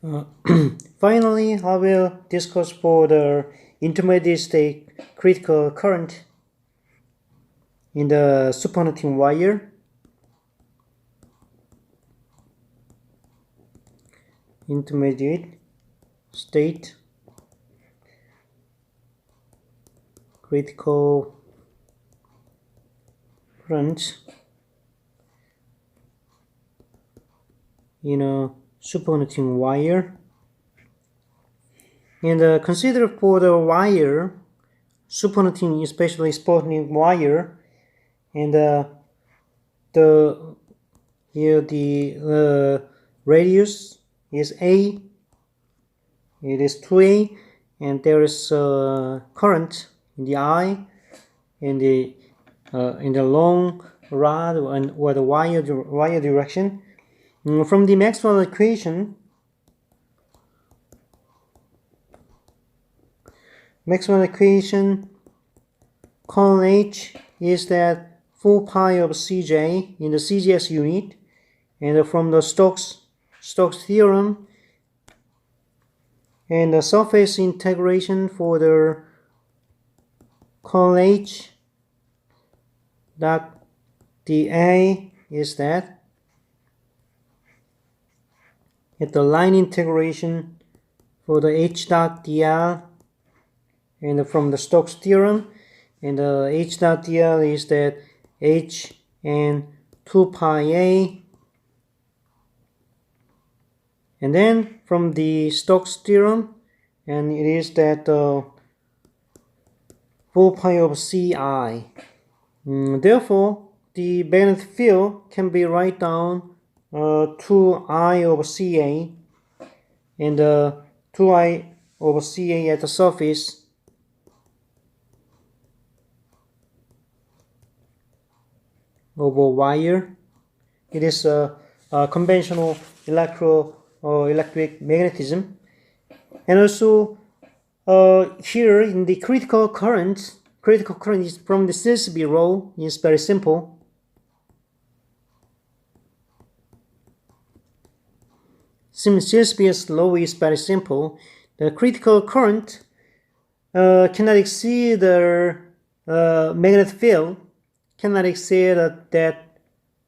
Uh, Finally, I will discuss for the intermediate state critical current in the superconducting wire. Intermediate state critical current in a superconducting wire. And consider for the wire, superconducting, especially superconducting wire, and here the radius is A. It is 2A, and there is current in the I, in the long rod or the wire direction. From the Maxwell equation, current H is that 4 pi of Cj in the CGS unit, and from the Stokes theorem, and the surface integration for the current H, that dA is that at the line integration for the H dot dl, and from the Stokes theorem, and the H dot dl is that H and 2 pi A, and then from the Stokes theorem, and it is that 4 pi of Ci. Therefore, the magnetic field can be write down 2I over Ca, and 2I over Ca at the surface over wire. It is a conventional electric magnetism. And also here in the critical current is from the CSB law is very simple. CSB's law is very simple. The critical current cannot exceed the magnetic field, cannot exceed that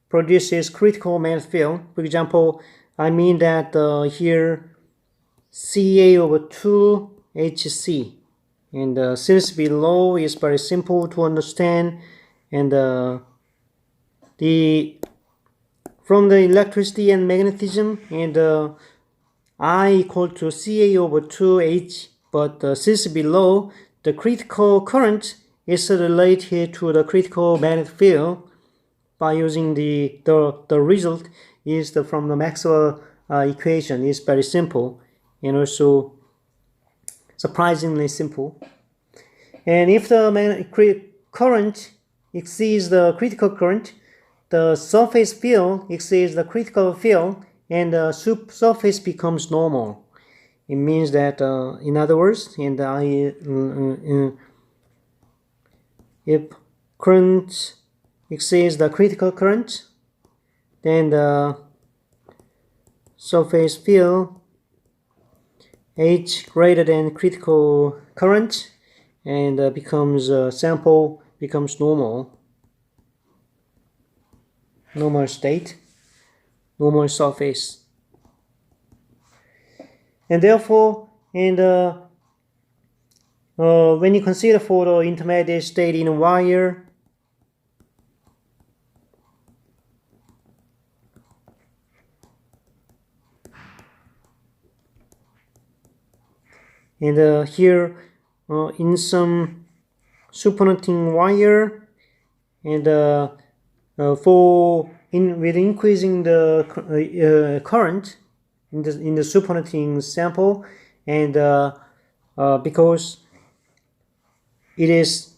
produces critical magnetic field. For example, I mean that here Ca over 2 Hc, and the CSB law is very simple to understand, and from the electricity and magnetism, and I equal to Ca over 2H, but the CSB law, the critical current is related to the critical magnetic field by using the result is from the Maxwell equation. Is very simple and also surprisingly simple. And if the magnetic current exceeds the critical current, the surface field exceeds the critical field, and the surface becomes normal. It means that, in other words, and if current exceeds the critical current, then the surface field H greater than critical current, and becomes sample becomes normal state, normal surface. And therefore, and when you consider for the intermediate state in a wire, and here in some superconducting wire, and with increasing the current in the superconducting sample, and because it is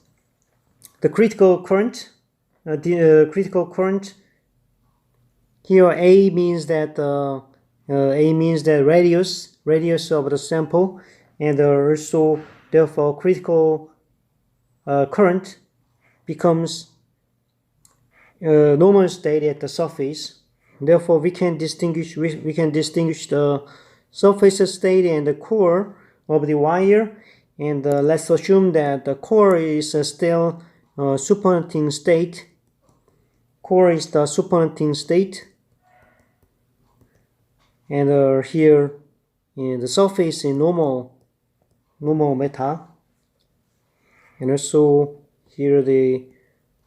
the critical current, critical current here A means that radius of the sample, and also therefore critical current becomes normal state at the surface. Therefore, we can distinguish the surface state and the core of the wire, and let's assume that the core is still superconducting state. Core is the superconducting state, and here the surface is normal metal, and also here the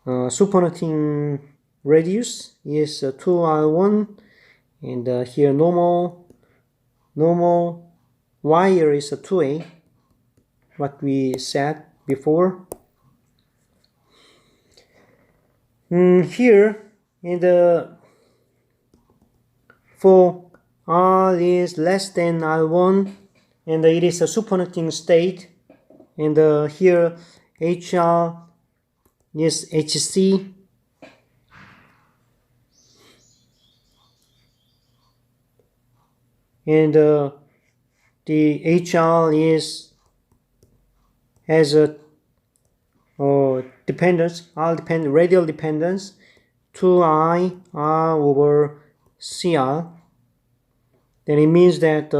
superconducting radius is 2r1, and here normal wire is 2a, what we said before. Here in the for R is less than R1 and it is a superconducting state, and here HR is HC, and the HR has a dependence, radial dependence, 2I R over CR. Then it means that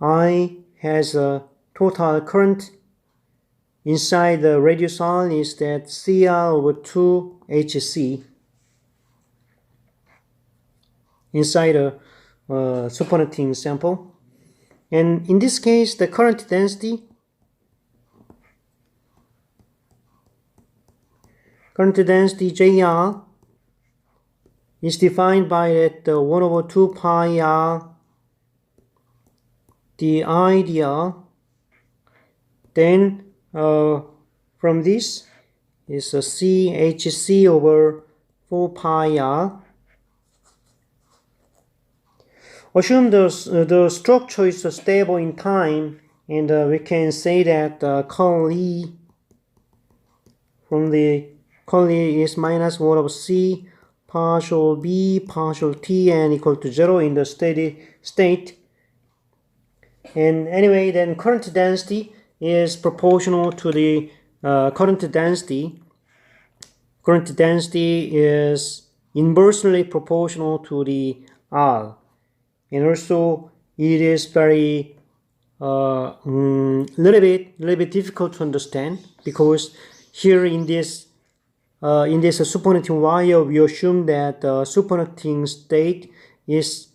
I has a total current inside the radius R is that CR over 2 HC inside a superconducting sample. And in this case, the current density JR is defined by that 1 over 2 pi R dI dr. Then from this is a CHC over 4 pi R. Assume the structure is stable in time, and we can say that curl E from the curl E is minus 1 over C partial B partial T and equal to 0 in the steady state. And anyway, then current density is proportional to the current density. Current density is inversely proportional to the R. And also it is very little bit difficult to understand, because here in this superconducting wire we assume that superconducting state is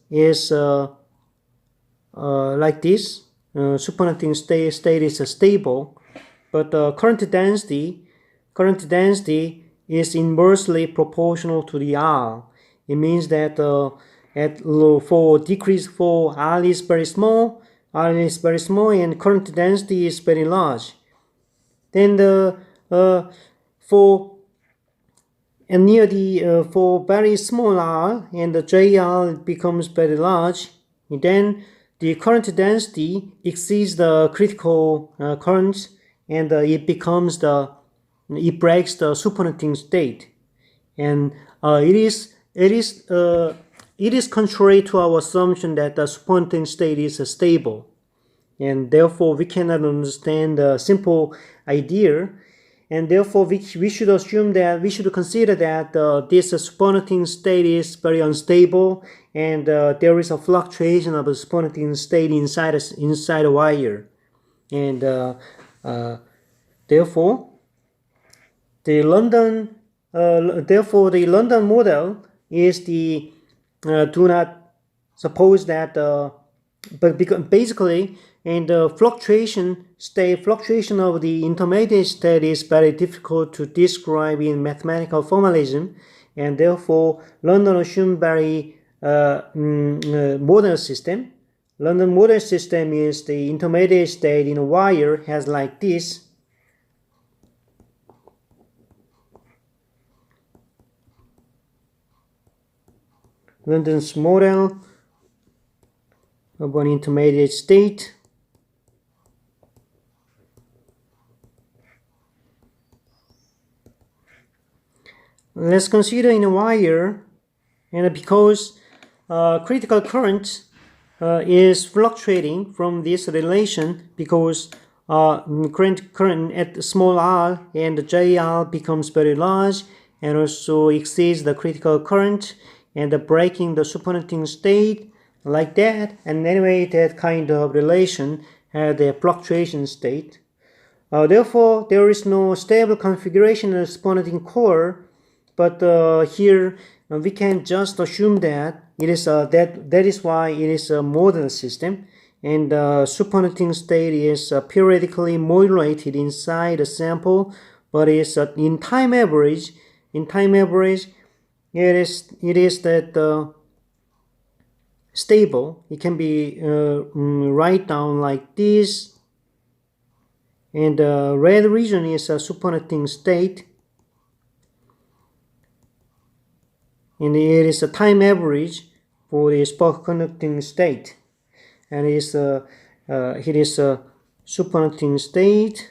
like this. Superconducting state is stable, but current density is inversely proportional to the R. It means that for decrease for R is very small, and current density is very large. Then for very small R and the JR becomes very large, then the current density exceeds the critical current, and it breaks the superconducting state, and it is contrary to our assumption that the superconducting state is stable, and therefore we cannot understand the simple idea, and therefore we should consider that this superconducting state is very unstable, and there is a fluctuation of the superconducting state inside a wire, and therefore the London model is the do not suppose that but basically, and the fluctuation of the intermediate state is very difficult to describe in mathematical formalism, and therefore London assumed very modern system. London modern system is the intermediate state in a wire has like this. London's model of an intermediate state. Let's consider in a wire, and because critical current is fluctuating from this relation, because current at small r and the JR becomes very large and also exceeds the critical current, and breaking the superconducting state like that, and anyway that kind of relation had a fluctuation state. Therefore, there is no stable configuration of the superconducting core, but here we can just assume that it is that is why it is a model system, and the superconducting state is periodically modulated inside the sample, but is in time average. In time average, it is that stable. It can be write down like this, and the red region is a superconducting state, and it is a time average for the superconducting state, and it is a superconducting state.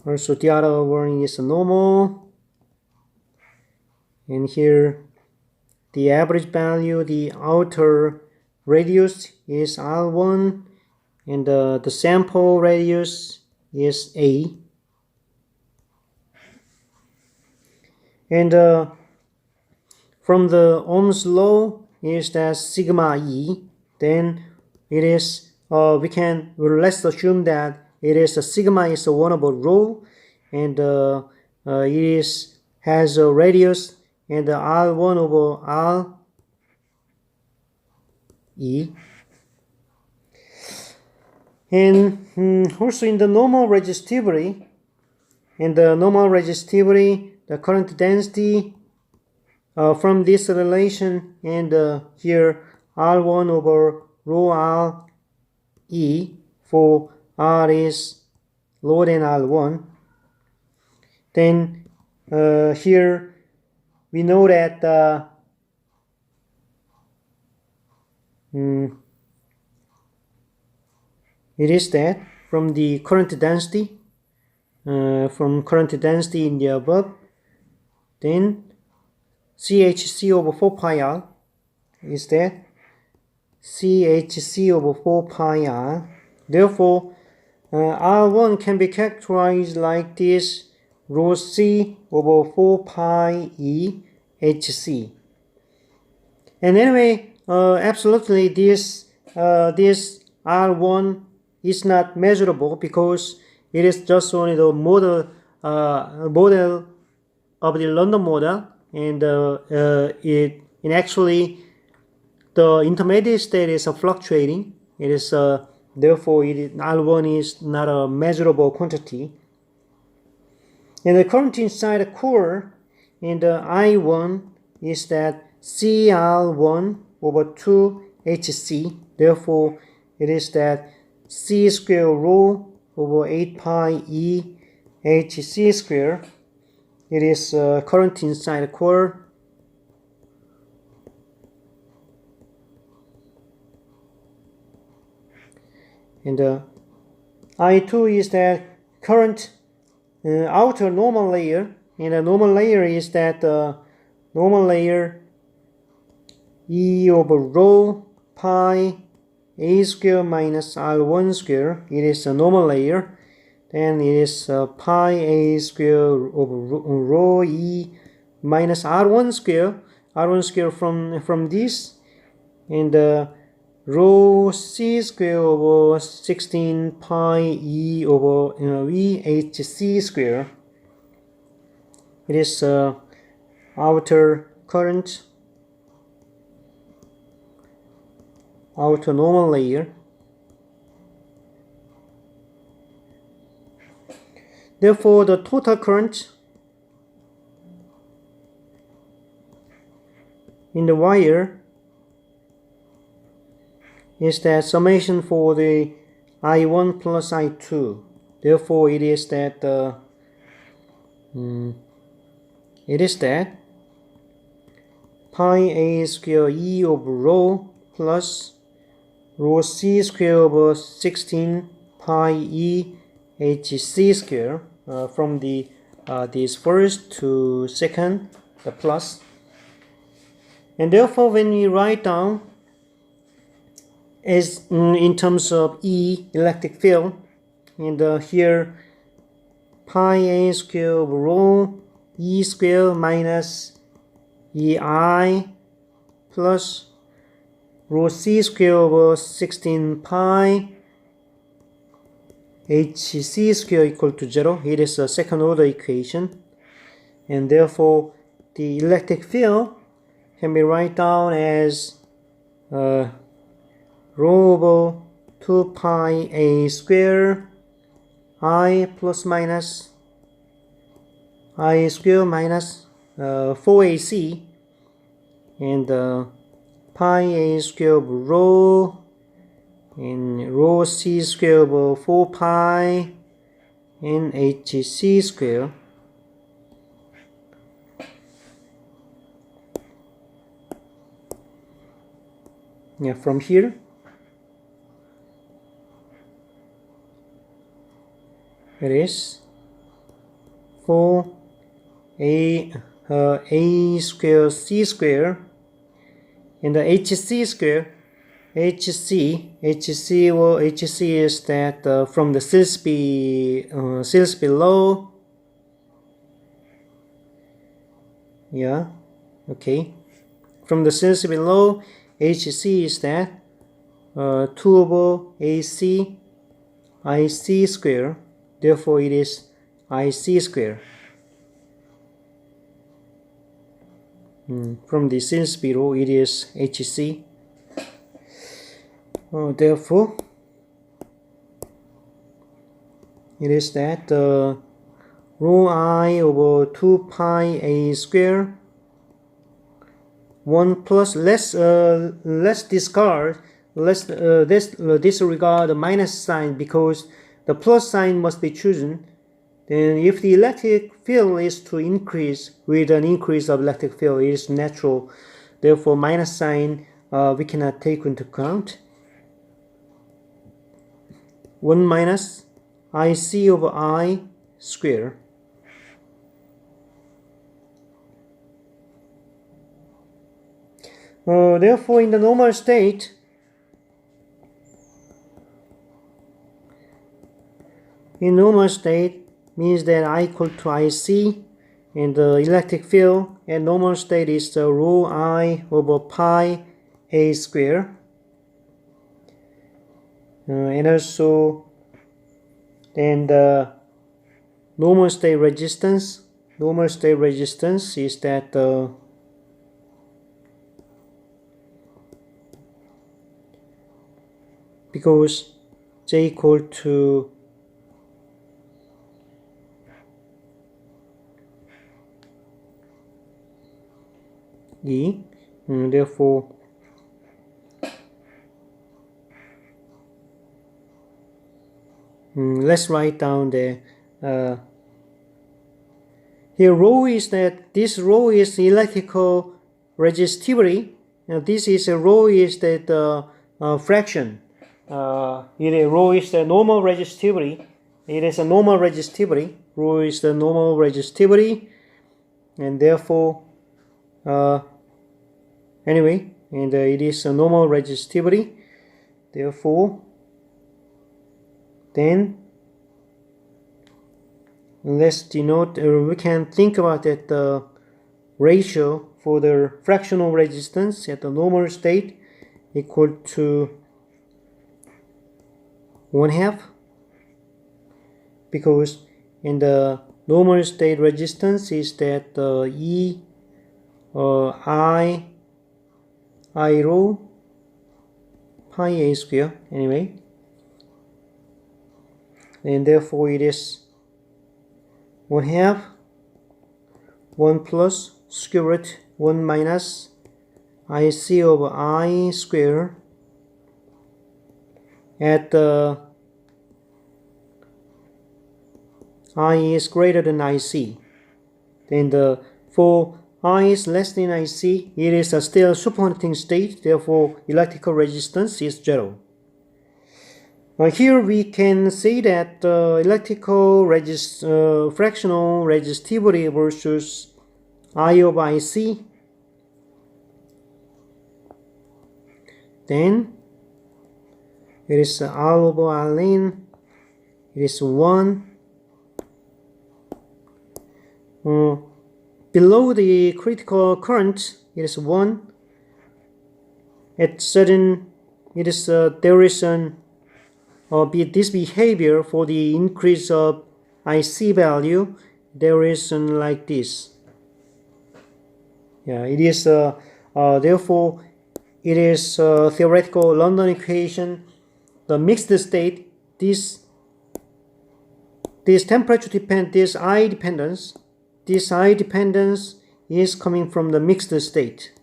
Also, the other one is normal, and here the average value, the outer radius is R1, and the sample radius is A. And from the Ohm's law is that sigma E, then it is let's assume that it is sigma is 1 over rho, and it has a radius and R1 over R E. And also in the normal resistivity, the current density from this relation, and here R1 over rho R E for R is lower than R1. Then here we know that it is that from the current density, in the above, then CHC over 4 pi R is that CHC over 4 pi R. Therefore, R1 can be characterized like this: rho C over 4 pi E HC. And anyway, absolutely this R1 is not measurable because it is just only the model of the London model, and actually the intermediate state is fluctuating. It is therefore R1 is not a measurable quantity. And the current inside the core in the I1 is that CR1 over 2 HC. Therefore, it is that C square rho over 8 pi E HC square. It is current inside the core. And I2 is that current outer normal layer, and the normal layer is that normal layer E over rho pi A square minus R1 square. It is a normal layer. Then it is pi A square over rho E minus R1 square from this, and rho C square over 16 pi E over VHC square. It is outer current, outer normal layer. Therefore, the total current in the wire is that summation for the I1 plus I2. Therefore, it is that pi A square E over rho plus rho C square over 16 pi E HC square from the this first to second, the plus. And therefore, when we write down as in terms of E electric field, and here pi A square over rho E square minus EI plus rho c square over 16 pi hc square equal to 0. It is a second order equation, and therefore the electric field can be written down as rho over 2 pi a square I plus minus I square minus 4ac and pi a square over rho and rho c square over 4 pi and hc square. Yeah, from here it is 4 a square c square and the hc square. hc is that from the Silsby law. Yeah, okay. From the Silsby law, hc is that 2 over ac ic square. Therefore, it is ic square. From the Silsby law, it is hc. Therefore, it is that rho I over 2 pi a square 1 plus let's disregard the minus sign because the plus sign must be chosen. Then if the electric field is to increase with an increase of electric field, it is natural. Therefore, minus sign we cannot take into account. 1 minus ic over I square. Therefore, in the normal state, means that I equal to ic, and the electric field at normal state is the rho I over pi a square. And also then the normal state resistance is that because J equal to E, therefore let's write down the here rho is that this rho is electrical resistivity, and this is a rho is that fraction. Rho is the normal resistivity. It is a normal resistivity. Rho is the normal resistivity, and therefore anyway, and it is a normal resistivity. Therefore, then let's denote, we can think about that the ratio for the fractional resistance at the normal state equal to 1/2, because in the normal state resistance is that E I rho pi a square anyway, and therefore it is 1/2 1 plus square root 1 minus ic over I square at I is greater than ic. Then for I is less than ic, it is a still superconducting state, therefore electrical resistance is 0. Here we can say that electrical fractional resistivity versus I over ic, then it is R over Rn, it is 1. Below the critical current, it is 1. at certain, there is this behavior for the increase of IC value. There is like this. Yeah, it is therefore it is theoretical London equation. The mixed state, this temperature this I dependence is coming from the mixed state.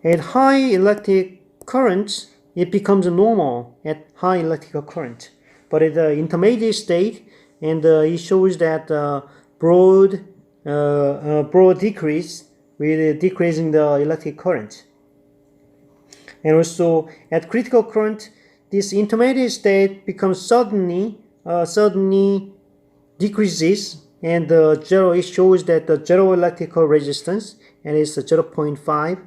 At high electric current, it becomes normal at high electrical current. But at the intermediate state, and it shows that broad decrease with decreasing the electric current. And also at critical current, this intermediate state becomes suddenly decreases, and zero, it shows that the zero electrical resistance, and it's 0.5,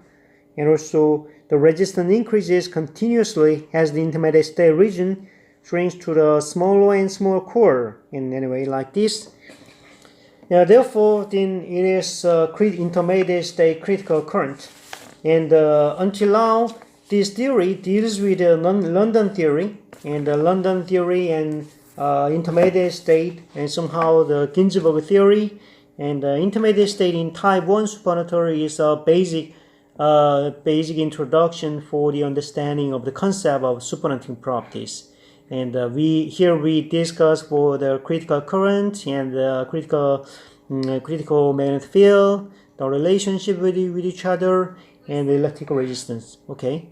and also the resistance increases continuously as the intermediate state region shrinks to the smaller and smaller core, in anyway like this. Therefore, then it is intermediate state critical current, and until now, this theory deals with the London theory, and the London theory and intermediate state, and somehow the Ginzburg theory, and the intermediate state in type 1 supernotory is a basic introduction for the understanding of the concept of supernoting properties. And we discuss for the critical current and the critical magnetic field, the relationship with each other, and the electrical resistance. Okay.